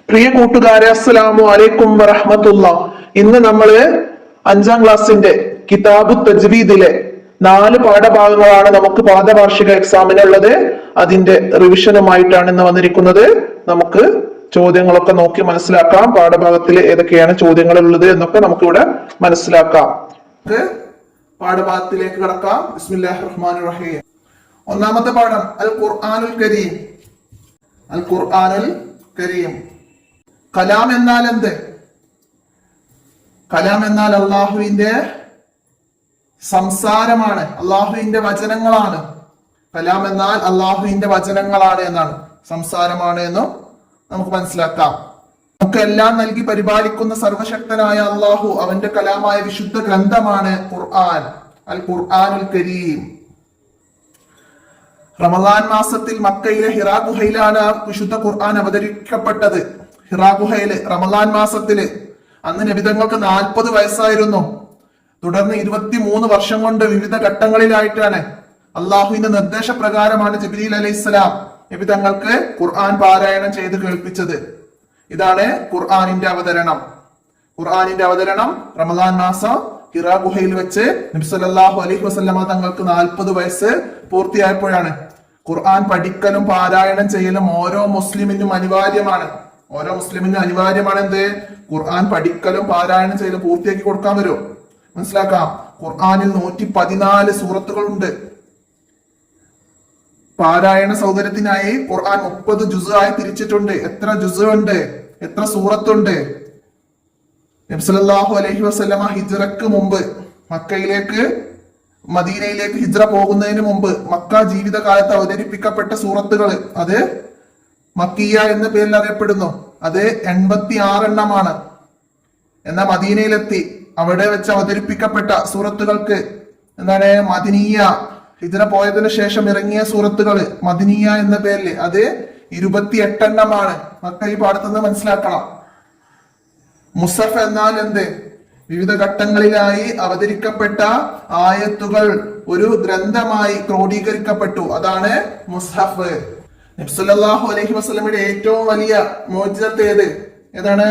പ്രിയ കൂട്ടുകാരെ, അസ്സലാമു അലൈക്കും വറഹ്മത്തുള്ള. ഇന്ന് നമ്മള് 5ാം ക്ലാസ്സിന്റെ കിതാബു തജ്വീദിലെ 4 പാഠഭാഗങ്ങളാണ് നമുക്ക് പാദവാർഷിക എക്സാമിനുള്ളത്. അതിന്റെ റിവിഷനുമായിട്ടാണ് ഇന്ന് വന്നിരിക്കുന്നത്. നമുക്ക് ചോദ്യങ്ങളൊക്കെ നോക്കി മനസ്സിലാക്കാം. പാഠഭാഗത്തിൽ ഏതൊക്കെയാണ് ചോദ്യങ്ങൾ ഉള്ളത് എന്നൊക്കെ നമുക്കിവിടെ മനസ്സിലാക്കാം. പാഠഭാഗത്തിലേക്ക് കടക്കാം. ബിസ്മില്ലാഹിർ റഹ്മാനിർ റഹീം. ഒന്നാമത്തെ പാഠം അൽ ഖുർആനുൽ കരീം. അൽ ഖുർആനുൽ കരീം. കലാം എന്നാൽ എന്ത്? കലാം എന്നാൽ അള്ളാഹുവിന്റെ സംസാരമാണ്, അള്ളാഹുവിന്റെ വചനങ്ങളാണ്. കലാം എന്നാൽ അള്ളാഹുവിന്റെ വചനങ്ങളാണ് എന്നാണ്, സംസാരമാണ് എന്നും നമുക്ക് മനസ്സിലാക്കാം. നമുക്ക് എല്ലാം നൽകി പരിപാലിക്കുന്ന സർവശക്തനായ അള്ളാഹു, അവന്റെ കലാമായ വിശുദ്ധ ഗ്രന്ഥമാണ് ഖുർആൻ. അൽ ഖുർആനുൽ കരീം. റമദാൻ മാസത്തിൽ മക്കയിലെ ഹിറാ ഗുഹയിലാണ് വിശുദ്ധ ഖുർആൻ അവതരിക്കപ്പെട്ടത്. ഹിറാ ഗുഹയില് റമദാൻ മാസത്തില് അന്ന് നബിതങ്ങൾക്ക് 40 വയസ്സായിരുന്നു. തുടർന്ന് 23 വർഷം കൊണ്ട് വിവിധ ഘട്ടങ്ങളിലായിട്ടാണ് അള്ളാഹുവിന്റെ നിർദ്ദേശപ്രകാരമാണ് ജിബ്രീൽ അലൈഹിസ്സലാം നബിതങ്ങൾക്ക് ഖുർആൻ പാരായണം ചെയ്ത് കേൾപ്പിച്ചത്. ഇതാണ് ഖുർആനിന്റെ അവതരണം. ഖുർആനിന്റെ അവതരണം റമദാൻ മാസം ഹിറാ ഗുഹയിൽ വെച്ച് നബി സല്ലല്ലാഹു അലൈഹി വസല്ലമ തങ്ങൾക്ക് 40 വയസ്സ് പൂർത്തിയായപ്പോഴാണ്. ഖുർആൻ പഠിക്കലും പാരായണം ചെയ്യലും ഓരോ മുസ്ലിമിനും അനിവാര്യമാണ്. ഓരോ മുസ്ലിമിനും അനിവാര്യമാണ് എന്ത്? ഖുർആൻ പഠിക്കലും പാരായണം ചെയ്യലും പൂർത്തിയാക്കി കൊടുക്കാൻ വരും. മനസ്സിലാക്കാം. ഖുർആനിൽ 114 സൂറത്തുകളുണ്ട്. പാരായണ സൗകര്യത്തിനായി ഖുർആൻ 30 ജുസ് ആയി തിരിച്ചിട്ടുണ്ട്. എത്ര ജുസ് ഉണ്ട്? എത്ര സൂറത്തുണ്ട്? നബി സല്ലല്ലാഹു അലൈഹി വസല്ലമ ഹിജ്റക്ക് മുമ്പ് മക്കയിലേക്ക് മദീനയിലേക്ക് ഹിജ്റ പോകുന്നതിന് മുമ്പ് മക്ക ജീവിതകാലത്ത് അവതരിപ്പിക്കപ്പെട്ട സൂറത്തുകൾ അത് മക്കിയ എന്ന പേരിൽ അറിയപ്പെടുന്നു. അത് 86 എണ്ണമാണ്. എന്നാൽ മദീനയിലെത്തി അവിടെ വെച്ച് അവതരിപ്പിക്കപ്പെട്ട സൂറത്തുകൾക്ക് എന്താണ്? മദനിയ. ഹിജ്റ പോയതിനു ശേഷം ഇറങ്ങിയ സൂറത്തുകൾ മദനിയ എന്ന പേരിൽ അത് 28 എണ്ണമാണ്. മക്ക ഈ പാഠത്തുനിന്ന് മനസ്സിലാക്കണം. മുസഫ് എന്നാൽ എന്ത്? വിവിധ ഘട്ടങ്ങളിലായി അവതരിക്കപ്പെട്ട ആയത്തുകൾ ഒരു ഗ്രന്ഥമായി ക്രോഡീകരിക്കപ്പെട്ടു. അതാണ് മുസ്ഹഫ്. നബി സല്ലല്ലാഹു അലൈഹി വസല്ലമയുടെ ഏറ്റവും വലിയ മോചിതത്ത് ഏതാണ്?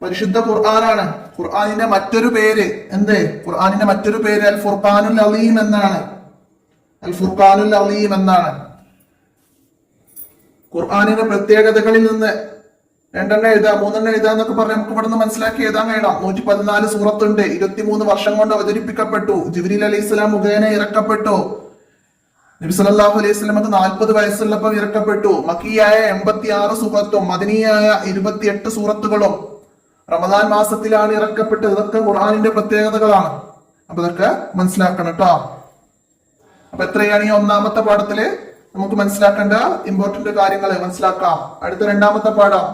പരിശുദ്ധ ഖുർആനാണ്. ഖുർആനിന്റെ മറ്റൊരു പേര് എന്ത്? ഖുർആനിന്റെ മറ്റൊരു പേര് അൽ ഫുർഖാനുൽ അലീം എന്നാണ്. അൽ ഫുർഖാനുൽ അലീം എന്നാണ്. ഖുർആനിന്റെ പ്രത്യേകതകളിൽ നിന്ന് 2 എണ്ണം എഴുതാം, 3 എണ്ണം എഴുതാം എന്നൊക്കെ പറഞ്ഞ് നമുക്ക് ഇവിടെ നിന്ന് മനസ്സിലാക്കി എഴുതാൻ കഴിയണം. 114 സൂറത്തുണ്ട്. 23 വർഷം കൊണ്ട് അവതരിപ്പിക്കപ്പെട്ടു. ജിബ്രീൽ അലൈഹിസ്സലാം മുഖേന ഇറക്കപ്പെട്ടു. നബി സല്ലല്ലാഹു അലൈഹി വസല്ലമക്ക് 40 വയസ്സുള്ളപ്പോൾ ഇറക്കപ്പെട്ടു. മക്കിയായ 86 സൂറത്തും മദനിയായ 28 സൂറത്തുകളും റമദാൻ മാസത്തിലാണ് ഇറക്കപ്പെട്ടത്. ഇതൊക്കെ ഖുർആനിന്റെ പ്രത്യേകതകളാണ്. അപ്പൊ ഇതൊക്കെ മനസ്സിലാക്കണം കേട്ടോ. അപ്പൊ എത്രയാണ് ഈ ഒന്നാമത്തെ പാഠത്തില് നമുക്ക് മനസ്സിലാക്കേണ്ട ഇമ്പോർട്ടന്റ് കാര്യങ്ങൾ മനസ്സിലാക്കാം. അടുത്ത രണ്ടാമത്തെ പാഠം.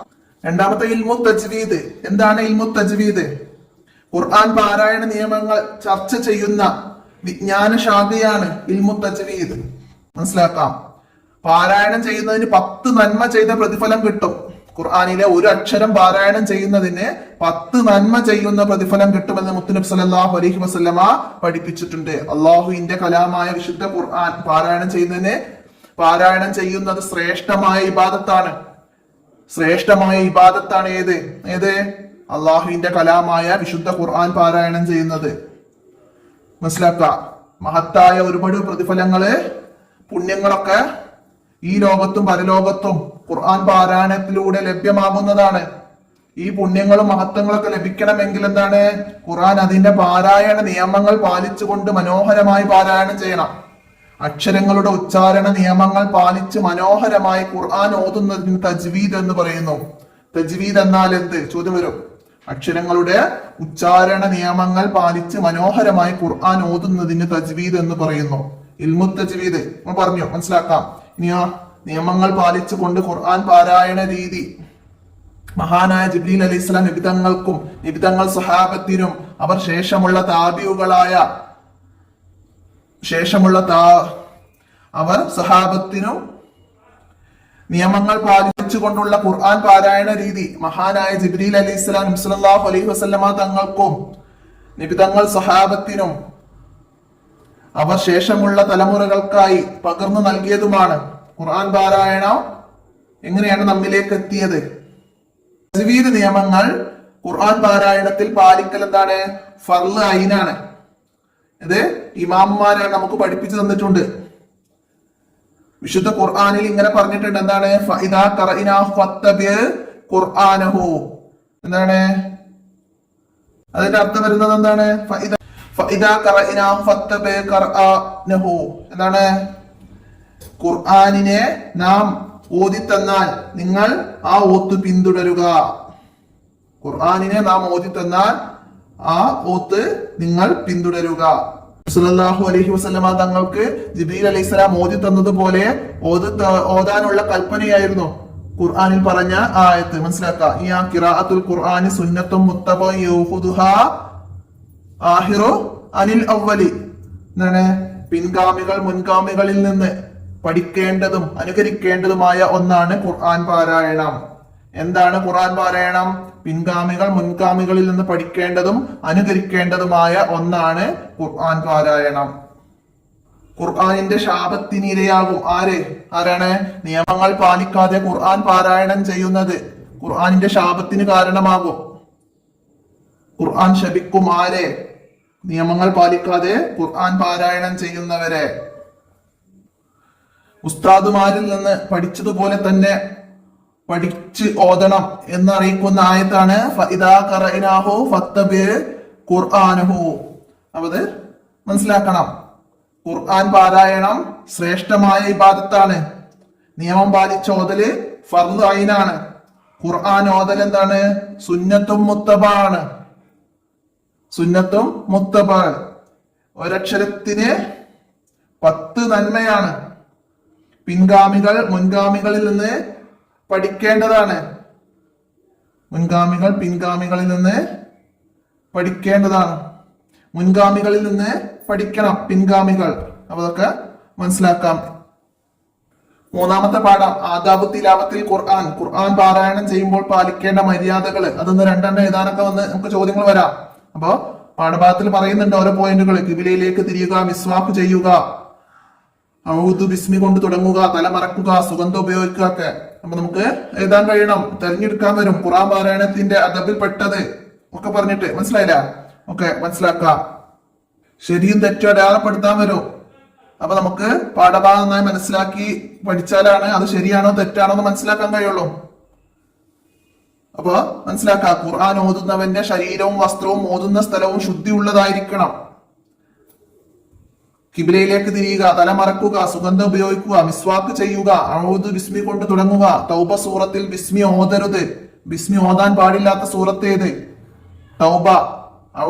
രണ്ടാമത്തെ ഇൽമു തജ്വീദ്. എന്താണ് ഇൽമു തജ്വീദ്? ഖുർആൻ പാരായണ നിയമങ്ങൾ ചർച്ച ചെയ്യുന്ന വിജ്ഞാന ശാഖയാണ് ഇൽമു തജ്വീദ്. മനസ്സിലാക്കാം. പാരായണം ചെയ്യുന്നതിന് 10 നന്മ ചെയ്ത പ്രതിഫലം കിട്ടും. ഖുർആനിലെ ഒരു അക്ഷരം പാരായണം ചെയ്യുന്നതിന് 10 നന്മ ചെയ്യുന്ന പ്രതിഫലം കിട്ടുമെന്ന് മുത്തുനബി സല്ലല്ലാഹു അലൈഹി വസല്ലമ പഠിപ്പിച്ചിട്ടുണ്ട്. അള്ളാഹുവിന്റെ കലാമായ വിശുദ്ധ ഖുർആൻ പാരായണം ചെയ്യുന്നത് ശ്രേഷ്ഠമായ ഇബാദത്താണ്. ശ്രേഷ്ഠമായ ഇബാദത്താണ് ഏത്? അള്ളാഹുവിന്റെ കലാമായ വിശുദ്ധ ഖുർആൻ പാരായണം ചെയ്യുന്നത്. മനസ്സിലാക്കുക. മഹത്തായ ഒരുപാട് പ്രതിഫലങ്ങള്, പുണ്യങ്ങളൊക്കെ ഈ ലോകത്തും പരലോകത്തും ഖുർആൻ പാരായണത്തിലൂടെ ലഭ്യമാകുന്നതാണ്. ഈ പുണ്യങ്ങളും മഹത്വങ്ങളൊക്കെ ലഭിക്കണമെങ്കിൽ എന്താണ്? ഖുർആൻ അതിന്റെ പാരായണ നിയമങ്ങൾ പാലിച്ചുകൊണ്ട് മനോഹരമായി പാരായണം ചെയ്യണം. അക്ഷരങ്ങളുടെ ഉച്ചാരണ നിയമങ്ങൾ പാലിച്ച് മനോഹരമായി ഖുർആൻ ഓതുന്നതിന് തജ്വീദ് എന്ന് പറയുന്നു. തജ്വീദ് എന്നാൽ എന്ത്? ചോദ്യം വരും. അക്ഷരങ്ങളുടെ ഉച്ചാരണ നിയമങ്ങൾ പാലിച്ച് മനോഹരമായി ഖുർആൻ ഓതുന്നതിന് തജ്വീദ് എന്ന് പറയുന്നു. ഇൽമു തജ്വീദ് പറഞ്ഞു, മനസ്സിലാക്കാം. ഇനിയോ നിയമങ്ങൾ പാലിച്ചുകൊണ്ട് ഖുർആൻ പാരായണ രീതി മഹാനായ ജിബ്രീൽ അലൈഹിസ്സലാം നബിതങ്ങൾക്കും നബിതങ്ങൾ സ്വഹാബത്തിനും അവർ ശേഷമുള്ള താബിഉകളായ അവർ സഹാബത്തിനും നിയമങ്ങൾ പാലിച്ചുകൊണ്ടുള്ള ഖുർആൻ പാരായണ രീതി മഹാനായ ജിബ്രീൽ അലൈഹിസ്സലാം നബി സല്ലല്ലാഹു അലൈഹി വസല്ലമ തങ്ങൾക്കും നബിതങ്ങൾ സ്വഹാബത്തിനും അവർ ശേഷമുള്ള തലമുറകൾക്കായി പകർന്നു നൽകിയതുമാണ്. ഖുർആൻ പാരായണം എങ്ങനെയാണ് നമ്മിലേക്ക് എത്തിയത്? തജ്വീദ് നിയമങ്ങൾ ഖുർആൻ പാരായണത്തിൽ പാലിക്കൽ എന്താണ്? ഫർള് ഐനാണ്. ഇത് ഇമാമുമാരാണ് നമുക്ക് പഠിപ്പിച്ചു തന്നിട്ടുണ്ട്. വിശുദ്ധ ഖുർആനിൽ ഇങ്ങനെ പറഞ്ഞിട്ടുണ്ട്. എന്താണ്? ഫഇദാ ഖറഅനാഹു ഫത്തബിഅ ഖുർആനഹു. എന്താണ് അതിന്റെ അർത്ഥം വരുന്നത്? എന്താണ്? ഫഇദാ ഖറഅനാഹു ഫത്തബിഅ ഖുർആനഹു. എന്താണ്? ഖുർആനിനെ നാം ഓതി തന്നാൽ നിങ്ങൾ ആ ഓത്ത് പിന്തുടരുക. ഖുർആനിനെ നാം ഓതി തന്നാൽ ആ ഓത്ത് നിങ്ങൾ പിന്തുടരുക. സല്ലല്ലാഹു അലൈഹി വസല്ലമ തങ്ങൾക്ക് ജിബ്രീൽ അലൈഹിസ്സലാം ഓതി തന്നതുപോലെ ഓതാനുള്ള കൽപ്പനയായിരുന്നു ഖുർആനിൽ പറഞ്ഞ ആയത്ത്. മനസ്സിലാക്കുക. ഈ ഖിറാഅത്തുൽ ഖുർആനി സുന്നത്തും മുത്തബഅ യഖുദുഹാ ആഹിറു അനിൽ അവ്വലി. എന്താണ്? പിൻഗാമികൾ മുൻഗാമികളിൽ നിന്ന് പഠിക്കേണ്ടതും അനുകരിക്കേണ്ടതുമായ ഒന്നാണ് ഖുർആൻ പാരായണം. എന്താണ് ഖുർആൻ പാരായണം? പിൻഗാമികൾ മുൻഗാമികളിൽ നിന്ന് പഠിക്കേണ്ടതും അനുകരിക്കേണ്ടതുമായ ഒന്നാണ് ഖുർആൻ പാരായണം. ഖുർആനിന്റെ ശാപത്തിനിരയാകും ആരാണ്? നിയമങ്ങൾ പാലിക്കാതെ ഖുർആൻ പാരായണം ചെയ്യുന്നത് ഖുർആനിന്റെ ശാപത്തിന് കാരണമാകും. ഖുർആൻ ശപിക്കും നിയമങ്ങൾ പാലിക്കാതെ ഖുർആൻ പാരായണം ചെയ്യുന്നവരെ. ഉസ്താദുമാരിൽ നിന്ന് പഠിച്ചതുപോലെ തന്നെ പഠിച്ച് ഓതണം എന്നറിയിക്കുന്ന ആയത്താണ് ഫഇദാ ഖറഅനാഹു ഫത്തബിഅ ഖുർആനഹു. അത് മനസ്സിലാക്കണം. ഖുർആൻ പാരായണം ശ്രേഷ്ഠമായ ഇബാദത്താണ്. നിയമം പാലിച്ച ഓതല് ഫർള് ഐനാണ്. ഖുർആൻ ഓതൽ എന്താണ്? സുന്നത്തും മുത്തബാണ്. സുന്നത്തും മുത്തബ. ഒരക്ഷരത്തിന് 10 നന്മയാണ്. പിൻഗാമികൾ മുൻഗാമികളിൽ നിന്ന് പഠിക്കേണ്ടതാണ്. മുൻഗാമികൾ പിൻഗാമികളിൽ നിന്ന് പഠിക്കേണ്ടതാണ്. മുൻഗാമികളിൽ നിന്ന് പഠിക്കണം പിൻഗാമികൾ. അതൊക്കെ മനസ്സിലാക്കാം. മൂന്നാമത്തെ പാഠം ആദാബു തിലാവത്തിൽ ഖുർആൻ. ഖുർആൻ പാരായണം ചെയ്യുമ്പോൾ പാലിക്കേണ്ട മര്യാദകൾ. അതൊന്ന് രണ്ടെണ്ണം എഴുതാനൊക്കെ വന്ന് നമുക്ക് ചോദ്യങ്ങൾ വരാം. അപ്പോ പാഠഭാഗത്തിൽ പറയുന്നുണ്ട് ഓരോ പോയിന്റുകൾ. കിബിലയിലേക്ക് തിരിയുക, മിസ്വാക്ക് ചെയ്യുക, ഔദു ബിസ്മി കൊണ്ട് തുടങ്ങുക, തലമറക്കുക, സുഗന്ധം ഉപയോഗിക്കുക ഒക്കെ. അപ്പൊ നമുക്ക് എഴുതാൻ കഴിയണം, തെരഞ്ഞെടുക്കാൻ വരും. ഖുർആൻ പാരായണത്തിന്റെ അദബിൽ പെട്ടത് ഒക്കെ പറഞ്ഞിട്ട് മനസ്സിലായില്ല? ഒക്കെ മനസ്സിലാക്കാം. ശരിയും തെറ്റും അടയാളപ്പെടുത്താൻ വരും. അപ്പൊ നമുക്ക് പാഠഭാഗം നന്നായി മനസ്സിലാക്കി പഠിച്ചാലാണ് അത് ശരിയാണോ തെറ്റാണോ എന്ന് മനസ്സിലാക്കാൻ കഴിയുള്ളൂ. അപ്പൊ മനസ്സിലാക്കാം. ഖുർആൻ ഓതുന്നവന്റെ ശരീരവും വസ്ത്രവും ഓതുന്ന സ്ഥലവും ശുദ്ധിയുള്ളതായിരിക്കണം. കിബിലയിലേക്ക് തിരിയുക, തലമറക്കുക, സുഗന്ധം ഉപയോഗിക്കുക, മിസ്വാക്ക് ചെയ്യുക, ഔദു ബിസ്മി കൊണ്ട് തുടങ്ങുക. തൗബ സൂറത്തിൽ ബിസ്മി ഓതരുത്. ബിസ്മി ഓതാൻ പാടില്ലാത്ത സൂറത്തേത്? തൗബ.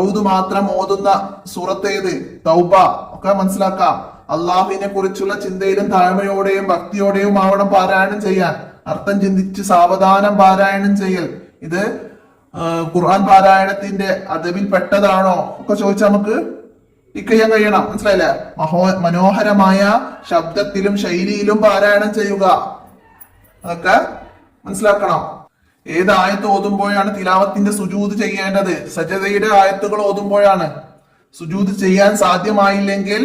ഔദു മാത്രം ഓതുന്ന സൂറത്തേത്? തൗബ. ഒക്കെ മനസ്സിലാക്കാം. അള്ളാഹുവിനെ കുറിച്ചുള്ള ചിന്തയിലും താഴ്മയോടെയും ഭക്തിയോടെയും ആവണം പാരായണം ചെയ്യാൻ. അർത്ഥം ചിന്തിച്ച് സാവധാനം പാരായണം ചെയ്യൽ. ഇത് ഖുർആൻ പാരായണത്തിന്റെ അദബിൽ പെട്ടതാണോ ഒക്കെ ചോദിച്ചാൽ നമുക്ക് ചെയ്യാൻ കഴിയണം. മനസ്സിലായില്ലേ? മനോഹരമായ ശബ്ദത്തിലും ശൈലിയിലും പാരായണം ചെയ്യുക. അതൊക്കെ മനസ്സിലാക്കണം. ഏത് ആയത്ത് ഓതുമ്പോഴാണ് തിലാവത്തിന്റെ സുജൂദ് ചെയ്യേണ്ടത്? സജദയുടെ ആയത്തുകൾ ഓതുമ്പോഴാണ്. സുജൂദ് ചെയ്യാൻ സാധ്യമായില്ലെങ്കിൽ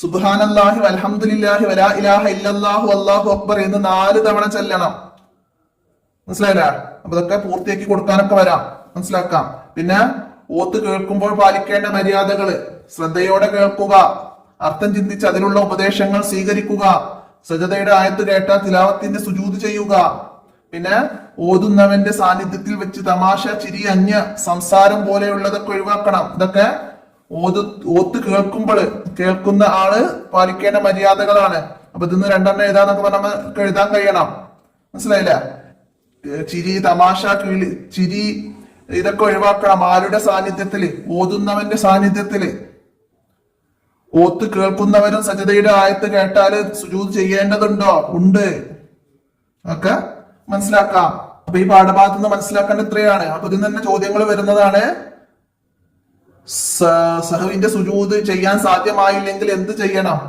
സുബ്ഹാനല്ലാഹി വൽഹംദുലില്ലാഹി വലാ ഇലാഹ ഇല്ലല്ലാഹു അല്ലാഹു അക്ബർ എന്ന് 4 തവണ ചെല്ലണം. മനസ്സിലായില്ല? അപ്പൊ ഇതൊക്കെ പൂർത്തിയാക്കി കൊടുക്കാനൊക്കെ വരാം. മനസ്സിലാക്കാം. പിന്നെ ഓത്ത് കേൾക്കുമ്പോൾ പാലിക്കേണ്ട മര്യാദകള്. ശ്രദ്ധയോടെ കേൾക്കുക, അർത്ഥം ചിന്തിച്ച് അതിലുള്ള ഉപദേശങ്ങൾ സ്വീകരിക്കുക. സജദയുടെ ആയത്ത് കേട്ടാൽ തിലാവത്തിന്റെ സുജൂദ് ചെയ്യുക. പിന്നെ ഓതുന്നവന്റെ സാന്നിധ്യത്തിൽ വെച്ച് തമാശ, ചിരി, അന്യ സംസാരം പോലെയുള്ളതൊക്കെ ഒഴിവാക്കണം. ഇതൊക്കെ ഓത്ത് കേൾക്കുന്ന ആള് പാലിക്കേണ്ട മര്യാദകളാണ്. അപ്പൊ ഇതിന്ന് 2 എഴുതാന്നൊക്കെ പറഞ്ഞാൽ എഴുതാൻ കഴിയണം. മനസ്സിലായില്ല? ചിരി, തമാശ, ചിരി ഇതൊക്കെ ഒഴിവാക്കണം. ആരുടെ സാന്നിധ്യത്തില്? ഓതുന്നവന്റെ സാന്നിധ്യത്തില്. ഓത്ത് കേൾക്കുന്നവരും സജദയുടെ ആയത്ത് കേട്ടാല് സുജൂദ് ചെയ്യേണ്ടതുണ്ടോ? ഉണ്ട്. ഒക്കെ മനസ്സിലാക്കാം. അപ്പൊ ഈ പാഠഭാഗത്ത് നിന്ന് മനസ്സിലാക്കേണ്ട ഇത്രയാണ്. അപ്പൊ ഇതിൽ തന്നെ ചോദ്യങ്ങൾ വരുന്നതാണ്. സഹവിന്റെ സുജൂദ് ചെയ്യാൻ സാധ്യമായില്ലെങ്കിൽ എന്ത് ചെയ്യണം?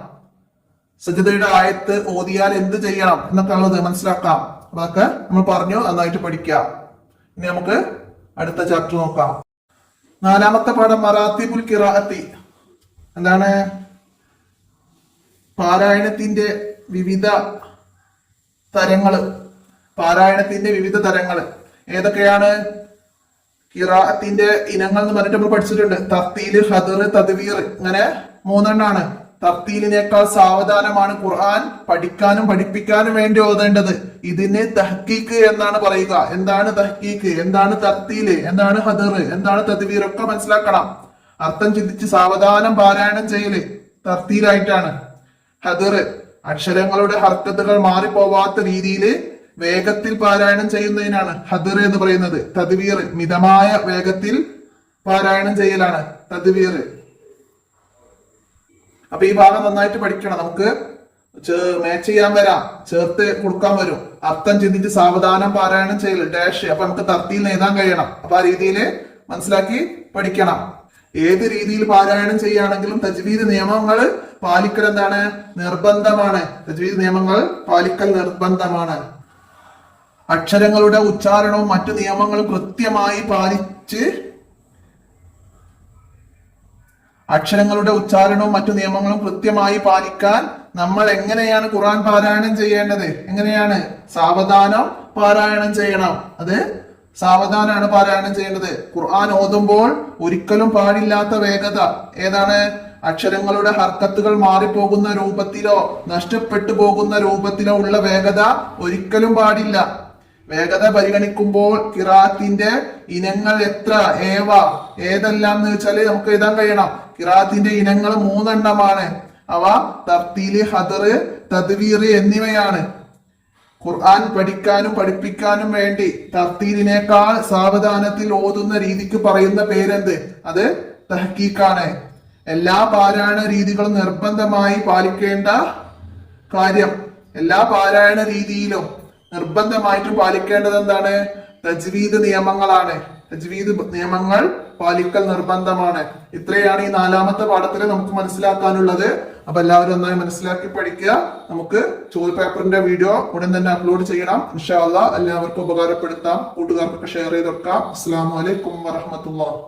സജദയുടെ ആയത്ത് ഓതിയാൽ എന്ത് ചെയ്യണം എന്നൊക്കെ ഉള്ളത് മനസ്സിലാക്കാം. അതൊക്കെ നമ്മൾ പറഞ്ഞു. നന്നായിട്ട് പഠിക്കാം. ഇനി നമുക്ക് അടുത്ത ചാപ്റ്റർ നോക്കാം. 4ാമത്തെ പാഠം മറാത്തിബുൽ ഖിറാഅത്തി. എന്താണ്? പാരായണത്തിന്റെ വിവിധ തരങ്ങള്. പാരായണത്തിന്റെ വിവിധ തരങ്ങള്. ഏതൊക്കെയാണ്? ഖിറാഅത്തിന്റെ ഇനങ്ങൾ എന്ന് പറഞ്ഞിട്ട് നമ്മൾ പഠിച്ചിട്ടുണ്ട്. തർത്തീല്, ഹദർ, തദ്വീർ, ഇങ്ങനെ 3 എണ്ണാണ്. തർത്തീലിനേക്കാൾ സാവധാനമാണ് ഖുർആൻ പഠിക്കാനും പഠിപ്പിക്കാനും വേണ്ടി ഓതേണ്ടത്. ഇതിന് തഹ്കീക്ക് എന്നാണ് പറയുക. എന്താണ് തഹ്കീക്ക്, എന്താണ് തർത്തീല്, എന്താണ് ഹദർ, എന്താണ് തദ്വീർ ഒക്കെ മനസ്സിലാക്കണം. അർത്ഥം ചിന്തിച്ച് സാവധാനം പാരായണം ചെയ്യല് തർത്തീലായിട്ടാണ്. ഹദർ അക്ഷരങ്ങളുടെ ഹർക്കത്തുകൾ മാറിപ്പോവാത്ത രീതിയിൽ വേഗത്തിൽ പാരായണം ചെയ്യുന്നതിനാണ് ഹദർ എന്ന് പറയുന്നത്. തദ്വീർ മിതമായ വേഗത്തിൽ പാരായണം ചെയ്യലാണ് തദ്വീർ. അപ്പൊ ഈ ഭാഗം നന്നായിട്ട് പഠിക്കണം. നമുക്ക് മാച്ച് ചെയ്യാൻ വരാം, ചേർത്ത് കൊടുക്കാൻ വരും. അർത്ഥം ചിന്തിച്ച് സാവധാനം പാരായണം ചെയ്യൽ ഡാഷ്. അപ്പൊ നമുക്ക് തർത്തീൽ എഴുതാൻ കഴിയണം. അപ്പൊ ആ രീതിയിൽ മനസ്സിലാക്കി പഠിക്കണം. ഏത് രീതിയിൽ പാരായണം ചെയ്യുകയാണെങ്കിലും തജ്വീദ് നിയമങ്ങൾ പാലിക്കൽ എന്താണ്? നിർബന്ധമാണ്. തജ്വീദ് നിയമങ്ങൾ പാലിക്കൽ നിർബന്ധമാണ്. അക്ഷരങ്ങളുടെ ഉച്ചാരണവും മറ്റു നിയമങ്ങളും കൃത്യമായി പാലിച്ച് പാലിക്കാൻ നമ്മൾ എങ്ങനെയാണ് ഖുർആൻ പാരായണം ചെയ്യേണ്ടത്? എങ്ങനെയാണ്? സാവധാനം പാരായണം ചെയ്യണം. അത് സാവധാനാണ് പാരായണം ചെയ്യേണ്ടത്. ഖുർആൻ ഓതുമ്പോൾ ഒരിക്കലും പാടില്ലാത്ത വേഗത ഏതാണ്? അക്ഷരങ്ങളുടെ ഹർക്കത്തുകൾ മാറിപ്പോകുന്ന രൂപത്തിലോ നഷ്ടപ്പെട്ടു പോകുന്ന രൂപത്തിലോ ഉള്ള വേഗത ഒരിക്കലും പാടില്ല. വേഗത പരിഗണിക്കുമ്പോൾ ഖിറാഅത്തിന്റെ ഇനങ്ങൾ എത്ര, ഏതെല്ലാം എന്ന് വെച്ചാല് നമുക്ക് എഴുതാൻ കഴിയണം. ഖിറാഅത്തിന്റെ ഇനങ്ങൾ 3 എണ്ണമാണ്. അവ തർത്തീല്, ഹദർ, തദ്വീർ എന്നിവയാണ്. ഖുർആൻ പഠിക്കാനും പഠിപ്പിക്കാനും വേണ്ടി തർത്തീലിനേക്കാൾ സാവധാനത്തിൽ ഓതുന്ന രീതിക്ക് പറയുന്ന പേരെന്ത്? അത് തഹ്കീക്കാണ്. എല്ലാ പാരായണ രീതികളും നിർബന്ധമായി പാലിക്കേണ്ട കാര്യം. എല്ലാ പാരായണ രീതിയിലും നിർബന്ധമായിട്ടും പാലിക്കേണ്ടത് എന്താണ്? തജ്വീദ് നിയമങ്ങളാണ്. തജ്വീദ് നിയമങ്ങൾ പാലിക്കൽ നിർബന്ധമാണ്. ഇത്രയാണ് ഈ 4ാമത്തെ പാഠത്തിൽ നമുക്ക് മനസ്സിലാക്കാനുള്ളത്. അപ്പൊ എല്ലാവരും നന്നായി മനസ്സിലാക്കി പഠിക്കുക. നമുക്ക് ചോദ്യപേപ്പറിന്റെ വീഡിയോ ഉടൻ തന്നെ അപ്ലോഡ് ചെയ്യണം. ഇൻഷാ അല്ലാഹ് എല്ലാവർക്കും ഉപകാരപ്പെടുത്താം. കൂട്ടുകാർക്കൊക്കെ ഷെയർ ചെയ്ത് കൊടുക്കാം. അസ്സലാമു അലൈക്കും വറഹ്മത്തുള്ളാഹി.